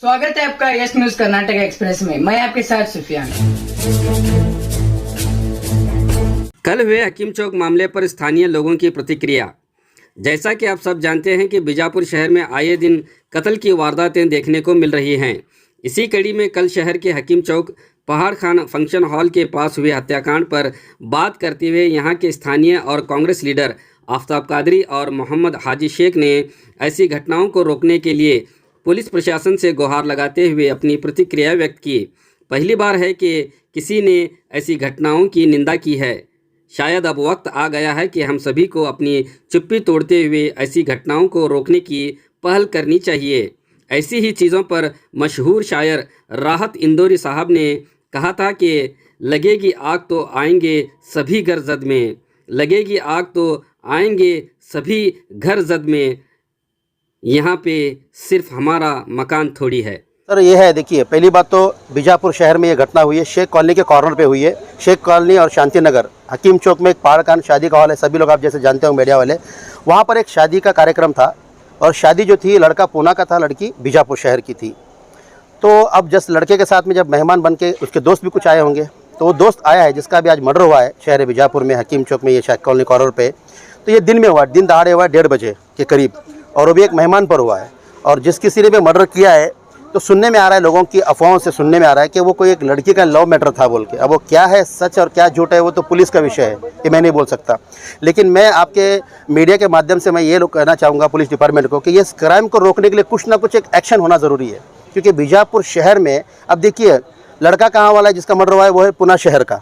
स्वागत है आपका यस न्यूज कर्नाटक एक्सप्रेस में। मैं आपके साथ सुफियान। कल हुए हकीम चौक मामले पर स्थानीय लोगों की प्रतिक्रिया। जैसा कि आप सब जानते हैं कि बीजापुर शहर में आए दिन कत्ल की वारदातें देखने को मिल रही हैं। इसी कड़ी में कल शहर के हकीम चौक पहाड़ खान फंक्शन हॉल के पास हुए हत्याकांड पर बात करते हुए यहाँ के स्थानीय और कांग्रेस लीडर आफ्ताब कादरी और मोहम्मद हाजी शेख ने ऐसी घटनाओं को रोकने के लिए पुलिस प्रशासन से गुहार लगाते हुए अपनी प्रतिक्रिया व्यक्त की। पहली बार है कि किसी ने ऐसी घटनाओं की निंदा की है। शायद अब वक्त आ गया है कि हम सभी को अपनी चुप्पी तोड़ते हुए ऐसी घटनाओं को रोकने की पहल करनी चाहिए। ऐसी ही चीज़ों पर मशहूर शायर राहत इंदौरी साहब ने कहा था कि लगेगी आग तो आएंगे सभी घर जद में, लगेगी आग तो आएंगे सभी घर जद में, यहाँ पे सिर्फ हमारा मकान थोड़ी है। सर ये है, देखिए पहली बात तो बीजापुर शहर में ये घटना हुई है, शेख कॉलोनी के कॉर्नर पे हुई है। शेख कॉलोनी और शांति नगर हकीम चौक में एक पहाड़ खान शादी का हॉल है, सभी लोग आप जैसे जानते हो मीडिया वाले। वहाँ पर एक शादी का कार्यक्रम था और शादी जो थी लड़का पूना का था, लड़की बीजापुर शहर की थी। तो अब जस्ट लड़के के साथ में जब मेहमान बन के उसके दोस्त भी कुछ आए होंगे, तो वो दोस्त आया है जिसका भी आज मर्डर हुआ है शहर बीजापुर में हकीम चौक में, ये शेख कॉलोनी कॉर्नर पे। तो ये दिन में हुआ, दिन दहाड़े हुआ 1:30 बजे के करीब, और वो भी एक मेहमान पर हुआ है। और जिस किसी ने भी मर्डर किया है तो सुनने में आ रहा है, लोगों की अफवाहों से सुनने में आ रहा है कि वो कोई एक लड़की का लव मैटर था बोल के। अब वो क्या है सच और क्या झूठ है वो तो पुलिस का विषय है, ये मैं नहीं बोल सकता। लेकिन मैं आपके मीडिया के माध्यम से मैं ये कहना चाहूँगा पुलिस डिपार्टमेंट को कि ये क्राइम को रोकने के लिए कुछ ना कुछ एक एक्शन होना ज़रूरी है। क्योंकि बीजापुर शहर में अब देखिए लड़का कहाँ वाला है जिसका मर्डर हुआ है, वो है पुणे शहर का।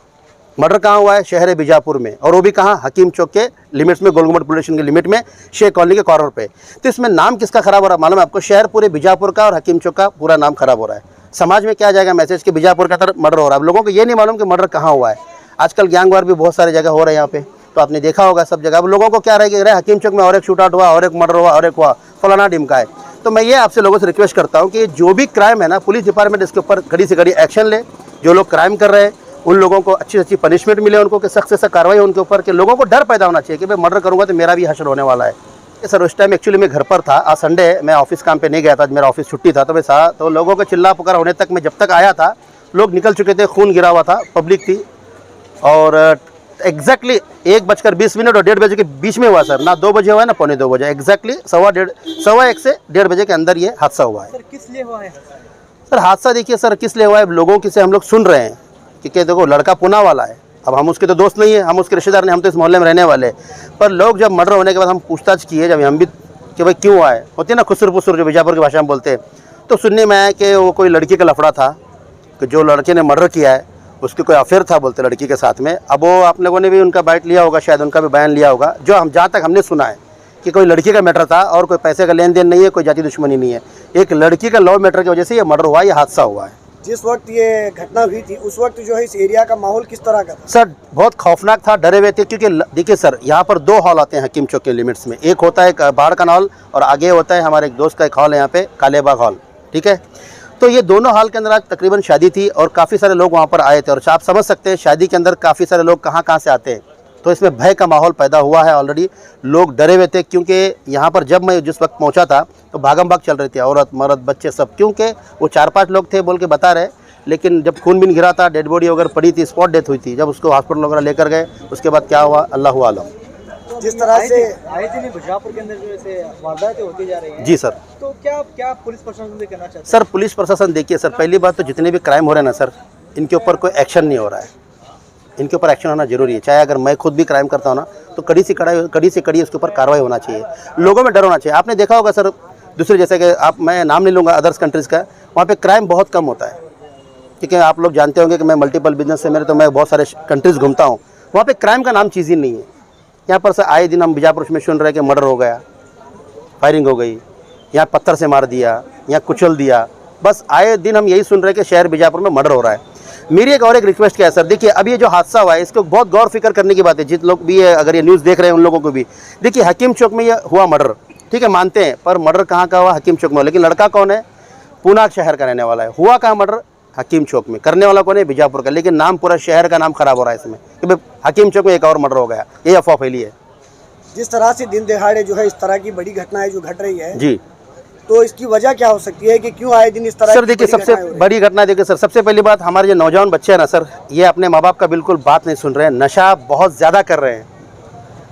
मर्डर कहाँ हुआ है? शहर है बीजापुर में, और वो भी कहाँ? हकीम चौक के लिमिट्स में, गोलघुमट पुलिस स्टेशन के लिमिट में, शेख कॉलोनी के कॉर्नर पे। तो इसमें नाम किसका खराब हो रहा है मालूम है आपको? शहर पूरे बीजापुर का और हकीम चौक का पूरा नाम खराब हो रहा है। समाज में क्या जाएगा मैसेज कि बीजापुर का तरफ मर्डर हो रहा है। लोगों को ये नहीं मालूम कि मर्डर कहाँ हुआ है। आजकल गैंग वार भी बहुत सारी जगह हो रहे हैं यहाँ पे, तो आपने देखा होगा सब जगह। अब लोगों को क्या रहेगा, हकीम चौक में और एक शूट आउट हुआ, और एक मर्डर हुआ, और एक हुआ, फलाना ढिमका है। तो मैं ये आपसे लोगों से रिक्वेस्ट करता हूँ कि जो भी क्राइम है ना, पुलिस डिपार्टमेंट इसके ऊपर कड़ी से कड़ी एक्शन ले। जो लोग क्राइम कर रहे हैं उन लोगों को अच्छी से अच्छी पनिशमेंट मिले, उनको कि सख्त से सख्त कार्रवाई हो उनके ऊपर, कि लोगों को डर पैदा होना चाहिए कि मैं मर्डर करूंगा तो मेरा भी हश्र होने वाला है। सर उस टाइम एक्चुअली मैं घर पर था, आज संडे, मैं ऑफिस काम पे नहीं गया था, मेरा ऑफिस छुट्टी था। तो मैं तो लोगों को चिल्ला पुकार होने तक मैं जब तक आया था लोग निकल चुके थे, खून गिरा हुआ था, पब्लिक थी। और एग्जैक्टली 1:20 और 1:30 बजे के बीच में हुआ सर, ना 2 बजे हुआ है ना 2:45 बजे, एग्जैक्टली 1:15 से 1:30 बजे के अंदर ये हादसा हुआ है। सर किस लिए हुआ है? सर हादसा देखिए सर किस लिए हुआ है, लोगों की से हम लोग सुन रहे हैं कि देखो लड़का पुणे वाला है। अब हम उसके तो दोस्त नहीं है, हम उसके रिश्तेदार नहीं, हम तो इस मोहल्ले में रहने वाले। पर लोग जब मर्डर होने के बाद हम पूछताछ किए, जब हम भी कि भाई क्यों हुआ है, होती है ना खुसर पुसर जो बीजापुर की भाषा में बोलते हैं, तो सुनने में आया कि वो कोई लड़की का लफड़ा था, कि जो लड़के ने मर्डर किया है उसकी कोई अफेयर था बोलते लड़की के साथ में। अब वो आप लोगों ने भी उनका बाइट लिया होगा, शायद उनका भी बयान लिया होगा। जो हम जहाँ तक हमने सुना है कि कोई लड़की का मैटर था और कोई पैसे का लेन देन नहीं है, कोई जाति दुश्मनी नहीं है, एक लड़की का लव मैटर की वजह से ये मर्डर हुआ, ये हादसा हुआ है। जिस वक्त ये घटना हुई थी उस वक्त जो है इस एरिया का माहौल किस तरह का था? सर बहुत खौफनाक था, डरे हुए थे। क्योंकि देखिए सर यहाँ पर 2 हॉल आते हैं हकीम चौक के लिमिट्स में, एक होता है बाहर का हॉल और आगे होता है हमारे एक दोस्त का एक हॉल है यहाँ पे कालेबाग हॉल, ठीक है। तो ये दोनों हॉल के अंदर आज तकरीबन शादी थी और काफ़ी सारे लोग वहाँ पर आए थे। और आप समझ सकते हैं शादी के अंदर काफ़ी सारे लोग कहाँ से आते हैं, तो इसमें भय का माहौल पैदा हुआ है। ऑलरेडी लोग डरे हुए थे, क्योंकि यहाँ पर जब मैं जिस वक्त पहुँचा था तो भागम भाग चल रही थी, औरत मर्द बच्चे सब, क्योंकि वो 4-5 लोग थे बोल के बता रहे। लेकिन जब खून बीन गिरा था, डेड बॉडी वगैरह पड़ी थी, स्पॉट डेथ हुई थी, जब उसको हॉस्पिटल वगैरह लेकर गए उसके बाद क्या हुआ अल्लाह आलम। जिस तरह से आए दिन बीजापुर के अंदर जो ऐसे वारदातें होती जा रही हैं, जी सर, तो क्या पुलिस प्रशासन से कहना चाहते हैं? सर पुलिस प्रशासन देखिए सर, पहली बात तो जितने भी क्राइम हो रहे हैं ना सर, इनके ऊपर कोई एक्शन नहीं हो रहा है। इनके ऊपर एक्शन होना जरूरी है। चाहे अगर मैं खुद भी क्राइम करता हूँ ना तो कड़ी से कड़ी उसके ऊपर कार्रवाई होना चाहिए। लोगों में डर होना चाहिए। आपने देखा होगा सर दूसरे जैसे कि आप, मैं नाम नहीं लूँगा अदर्स कंट्रीज़ का, वहाँ पे क्राइम बहुत कम होता है। क्योंकि आप लोग जानते होंगे कि मैं मल्टीपल बिजनेस से मेरे, तो मैं बहुत सारे कंट्रीज़ घूमता हूँ, वहाँ पे क्राइम का नाम चीज़ ही नहीं है। यहाँ पर से आए दिन हम बीजापुर में सुन रहे हैं कि मर्डर हो गया, फायरिंग हो गई, यहाँ पत्थर से मार दिया, यहाँ कुचल दिया, बस आए दिन हम यही सुन रहे हैं कि शहर बीजापुर में मर्डर हो रहा है। मेरी एक और एक रिक्वेस्ट क्या है सर, देखिए अब ये जो हादसा हुआ है इसको बहुत गौर फिक्र करने की बात है। जित लोग भी अगर ये न्यूज़ देख रहे हैं उन लोगों को भी, देखिए हकीम चौक में ये हुआ मर्डर, ठीक है मानते हैं, पर मर्डर कहाँ का हुआ? हकीम चौक में। लेकिन लड़का कौन है? पुणे शहर का रहने वाला है। हुआ कहाँ मर्डर? हकीम चौक में। करने वाला कौन है? बीजापुर का। लेकिन नाम पूरा शहर का नाम खराब हो रहा है इसमें कि भाई हकीम चौक में एक और मर्डर हो गया, ये अफवाह फैली है। जिस तरह से दिन दिहाड़े जो है इस तरह की बड़ी घटनाएं जो घट रही है जी, तो इसकी वजह क्या हो सकती है कि क्यों आए दिन इस तरह सर की देखिए, बड़ी सबसे घटनाएं हो रही हैं? बड़ी घटना देखिए सर, सबसे पहली बात, हमारे जो नौजवान बच्चे हैं ना सर, ये अपने माँ बाप का बिल्कुल बात नहीं सुन रहे हैं, नशा बहुत ज़्यादा कर रहे हैं।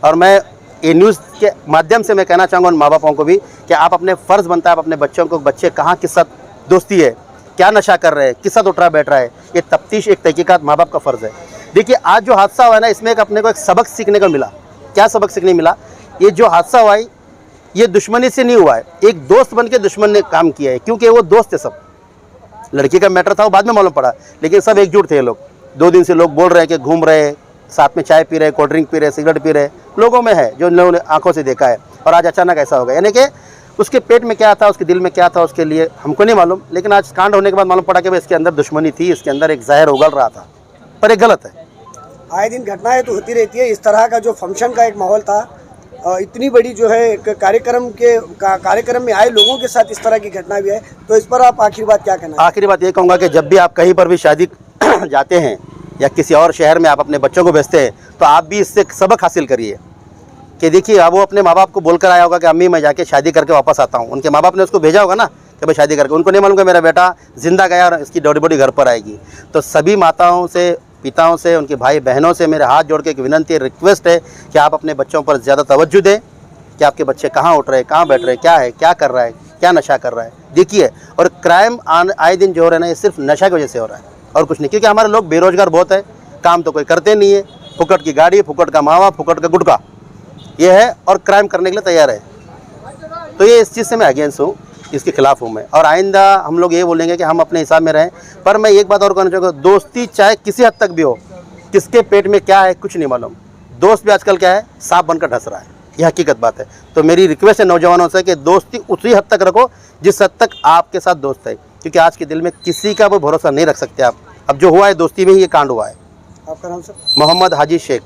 और मैं ये न्यूज़ के माध्यम से मैं कहना चाहूँगा उन माँ बापों को भी कि आप अपने फ़र्ज़ बनता है आप अपने बच्चों को, बच्चे कहाँ किस साथ दोस्ती है, क्या नशा कर रहे हैं, किस साथ उठ रहा बैठ रहा है, ये तफ्तीश एक तहकीकात माँ बाप का फ़र्ज़ है। देखिए आज जो हादसा हुआ है ना, इसमें एक अपने को एक सबक सीखने को मिला। क्या सबक सीखने मिला? ये जो हादसा हुआ है ये दुश्मनी से नहीं हुआ है, एक दोस्त बन के दुश्मन ने काम किया है, क्योंकि वो दोस्त थे सब। लड़की का मैटर था वो बाद में मालूम पड़ा, लेकिन सब एकजुट थे ये लोग। 2 दिन से लोग बोल रहे हैं कि घूम रहे हैं, साथ में चाय पी रहे, कोल्ड ड्रिंक पी रहे, सिगरेट पी रहे, लोगों में है जो लोगों ने आंखों से देखा है। और आज अचानक ऐसा हो गया, यानी कि उसके पेट में क्या था, उसके दिल में क्या था, उसके लिए हमको नहीं मालूम, लेकिन आज कांड होने के बाद मालूम पड़ा कि भाई इसके अंदर दुश्मनी थी, इसके अंदर एक जहर उगल रहा था, पर ये गलत है। आए दिन घटनाएं तो होती रहती है। इस तरह का जो फंक्शन का एक माहौल था, इतनी बड़ी जो है एक कार्यक्रम में आए लोगों के साथ इस तरह की घटना भी है, तो इस पर आप आखिरी बात क्या कहना? आखिरी बात ये कहूँगा कि जब भी आप कहीं पर भी शादी जाते हैं या किसी और शहर में आप अपने बच्चों को भेजते हैं, तो आप भी इससे सबक हासिल करिए कि देखिए अब वो अपने माँ बाप को बोलकर आया होगा कि अम्मी मैं जाके शादी करके वापस आता हूँ। उनके माँ बाप ने उसको भेजा होगा ना कि भाई शादी करके, उनको नहीं मालूम कि मेरा बेटा जिंदा गया और इसकी डॉडी बॉडी घर पर आएगी। तो सभी माताओं से, पिताओं से, उनके भाई बहनों से मेरे हाथ जोड़ के एक विनंती, रिक्वेस्ट है कि आप अपने बच्चों पर ज़्यादा तवज्जो दें कि आपके बच्चे कहाँ उठ रहे हैं, कहाँ बैठ रहे हैं, क्या है, क्या कर रहा है, क्या नशा कर रहा है। देखिए, और क्राइम आए दिन जो हो रहा है ना, ये सिर्फ नशा की वजह से हो रहा है और कुछ नहीं, क्योंकि हमारे लोग बेरोजगार बहुत है, काम तो कोई करते नहीं है, फुकट की गाड़ी, फुकट का मावा, फुकट का गुटखा ये है, और क्राइम करने के लिए तैयार है। तो ये इस चीज़ से मैं अगेंस्ट हूँ, इसके खिलाफ हूँ मैं। और आइंदा हम लोग ये बोलेंगे कि हम अपने हिसाब में रहें। पर मैं एक बात और कहना चाहूँगा, दोस्ती चाहे किसी हद तक भी हो, किसके पेट में क्या है कुछ नहीं मालूम, दोस्त भी आजकल क्या है, सांप बनकर ढस रहा है, ये हकीकत बात है। तो मेरी रिक्वेस्ट है नौजवानों से कि दोस्ती उसी हद तक रखो जिस हद तक आपके साथ दोस्त है, क्योंकि आज के दिल में किसी का वो भरोसा नहीं रख सकते आप। अब जो हुआ है दोस्ती में ही ये कांड हुआ है। आपका नाम sir? Mohammad Haji Shaikh.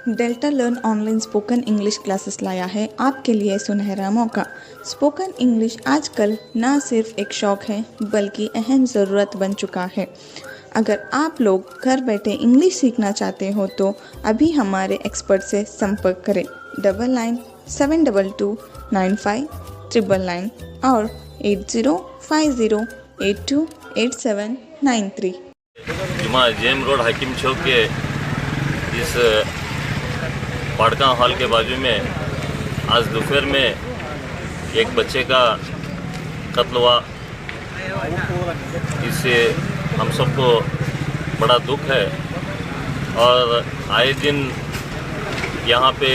Delta learn online spoken English classes लाया है आपके लिए सुनहरा मौका। स्पोकन इंग्लिश आजकल ना सिर्फ एक शौक है बल्कि अहम ज़रूरत बन चुका है। अगर आप लोग घर बैठे इंग्लिश सीखना चाहते हो तो अभी हमारे एक्सपर्ट से संपर्क करें 9972295999 और 8050828793। जुमा जेम रोड हकीम चौक के इस पाड़का हॉल के बाजू में आज दोपहर में एक बच्चे का कत्ल हुआ। इससे हम सबको बड़ा दुख है और आए दिन यहाँ पे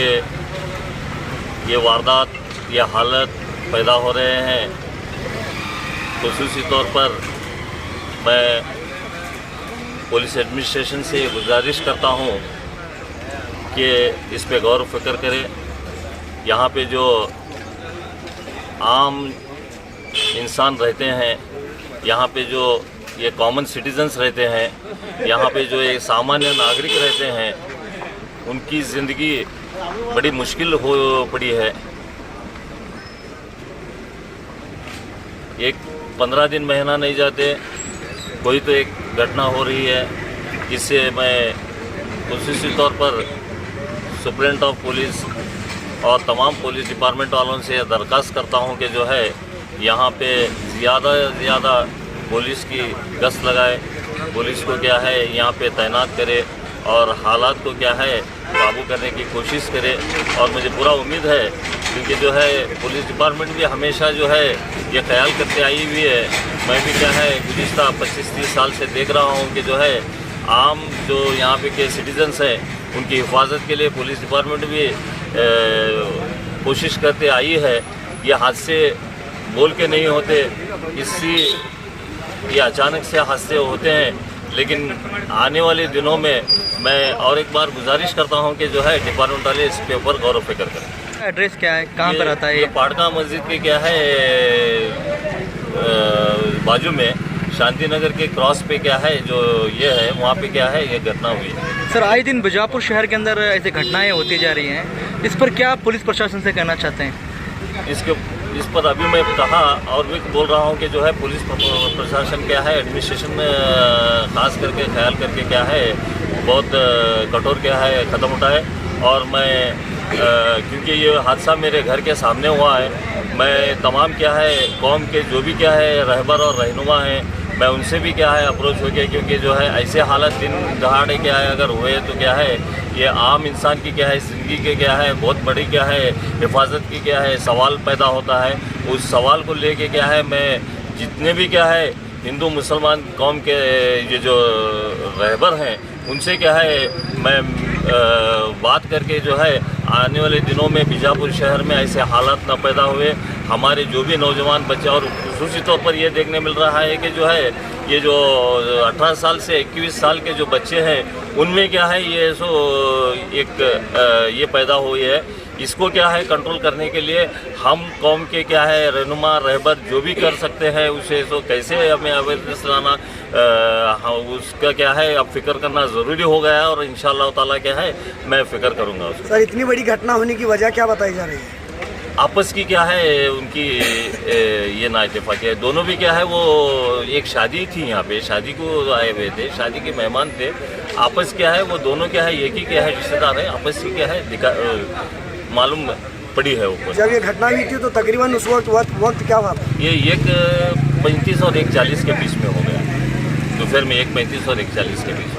ये वारदात, ये हालत पैदा हो रहे हैं। ख़ुसूसी तौर पर मैं पुलिस एडमिनिस्ट्रेशन से गुजारिश करता हूँ कि इस पे गौर फ़िक्र करें। यहाँ पे जो आम इंसान रहते हैं, यहाँ पे जो ये कॉमन सिटीजन्स रहते हैं, यहाँ पे जो ये सामान्य नागरिक रहते हैं, उनकी ज़िंदगी बड़ी मुश्किल हो पड़ी है। एक 15 दिन महीना नहीं जाते कोई तो एक घटना हो रही है। इससे मैं ख़ुसूसी तौर पर सुप्रिटेंडेंट ऑफ पुलिस और तमाम पुलिस डिपार्टमेंट वालों से दरख्वास्त करता हूं कि जो है यहाँ पे ज़्यादा से ज़्यादा पुलिस की गश्त लगाए, पुलिस को क्या है यहाँ पे तैनात करे और हालात को क्या है काबू करने की कोशिश करे। और मुझे पूरा उम्मीद है क्योंकि जो है पुलिस डिपार्टमेंट भी हमेशा जो है ये ख्याल करते आई हुई है। मैं भी क्या है गुज़िश्ता 25-30 साल से देख रहा हूँ कि जो है आम जो यहाँ पे के सिटीजन्स हैं उनकी हिफाजत के लिए पुलिस डिपार्टमेंट भी कोशिश करते आई है। ये हादसे बोल के नहीं होते, ये अचानक से हादसे होते हैं। लेकिन आने वाले दिनों में मैं और एक बार गुजारिश करता हूं कि जो है डिपार्टमेंट वाले इस पे ऊपर गौर फिक्र करें। एड्रेस क्या है, कहाँ पर आता है ये पाड़का मस्जिद के क्या है बाजू में शांति नगर के क्रॉस पे क्या है जो ये है वहाँ पे क्या है ये घटना हुई है। सर आए दिन बीजापुर शहर के अंदर ऐसी घटनाएं होती जा रही हैं, इस पर क्या पुलिस प्रशासन से कहना चाहते हैं? इस पर अभी मैं कहा और भी बोल रहा हूँ कि जो है पुलिस प्रशासन क्या है एडमिनिस्ट्रेशन में खास करके ख्याल करके क्या है बहुत कठोर क्या है कदम उठाए। और मैं क्योंकि ये हादसा मेरे घर के सामने हुआ है, मैं तमाम क्या है कौम के जो भी क्या है रहबर और रहनुमा हैं, मैं उनसे भी क्या है अप्रोच हो गया, क्योंकि जो है ऐसे हालत दिन दहाड़े क्या है अगर हुए तो क्या है ये आम इंसान की क्या है ज़िंदगी के क्या है बहुत बड़ी क्या है हिफाजत की क्या है सवाल पैदा होता है। उस सवाल को लेके क्या है मैं जितने भी क्या है हिंदू मुसलमान कौम के ये जो रहबर हैं उनसे क्या है मैं बात करके जो है आने वाले दिनों में बीजापुर शहर में ऐसे हालात ना पैदा हुए। हमारे जो भी नौजवान बच्चे और खुसूसी तौर पर ये देखने मिल रहा है कि जो है ये जो 18 साल से 21 साल के जो बच्चे हैं उनमें क्या है ये सो एक ये पैदा हुई है। इसको क्या है कंट्रोल करने के लिए हम कौम के क्या है रहनुमा रहबर जो भी कर सकते हैं उसे तो कैसे हमें अवेयरनेस लाना उसका क्या है अब फिक्र करना ज़रूरी हो गया है और इंशाअल्लाह ताला क्या है मैं फिक्र करूँगा उसको। सर इतनी बड़ी घटना होने की वजह क्या बताई जा रही है? आपस की क्या है उनकी ये नाइतफाकी है। दोनों भी क्या है वो एक शादी थी यहाँ पे शादी को आए हुए थे, शादी के मेहमान थे। आपस क्या है वो दोनों क्या है एक ही क्या है रिश्तेदार है, आपस की क्या है मालूम पड़ी है ऊपर। जब ये घटना हुई थी तो तकरीबन उस वक्त क्या हुआ? ये 1:35 और 1:40 के बीच में हो गया, दोपहर में 1:35 और 1:40 के बीच में।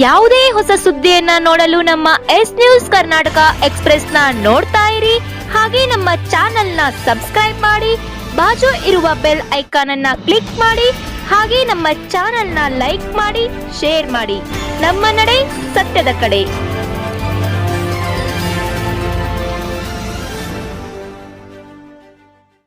ಯಾವುದೇ ಹೊಸ ಸುದ್ದಿಯನ್ನ ನೋಡಲು ನಮ್ಮ ಎಸ್ ನ್ಯೂಸ್ ಕರ್ನಾಟಕ ಎಕ್ಸ್‌ಪ್ರೆಸ್ ನ ನೋಡ್ತಾ ಇರಿ, ಹಾಗೆ ನಮ್ಮ ಚಾನೆಲ್ ನ ಸಬ್ಸ್ಕ್ರೈಬ್ ಮಾಡಿ, ಬಾಜು ಇರುವ ಬೆಲ್ ಐಕಾನ್ ಅನ್ನ ಕ್ಲಿಕ್ ಮಾಡಿ, ಹಾಗೆ ನಮ್ಮ ಚಾನೆಲ್ ನ ಲೈಕ್ ಮಾಡಿ, ಶೇರ್ ಮಾಡಿ. ನಮ್ಮ ನಡೆ ಸತ್ಯದ ಕಡೆ.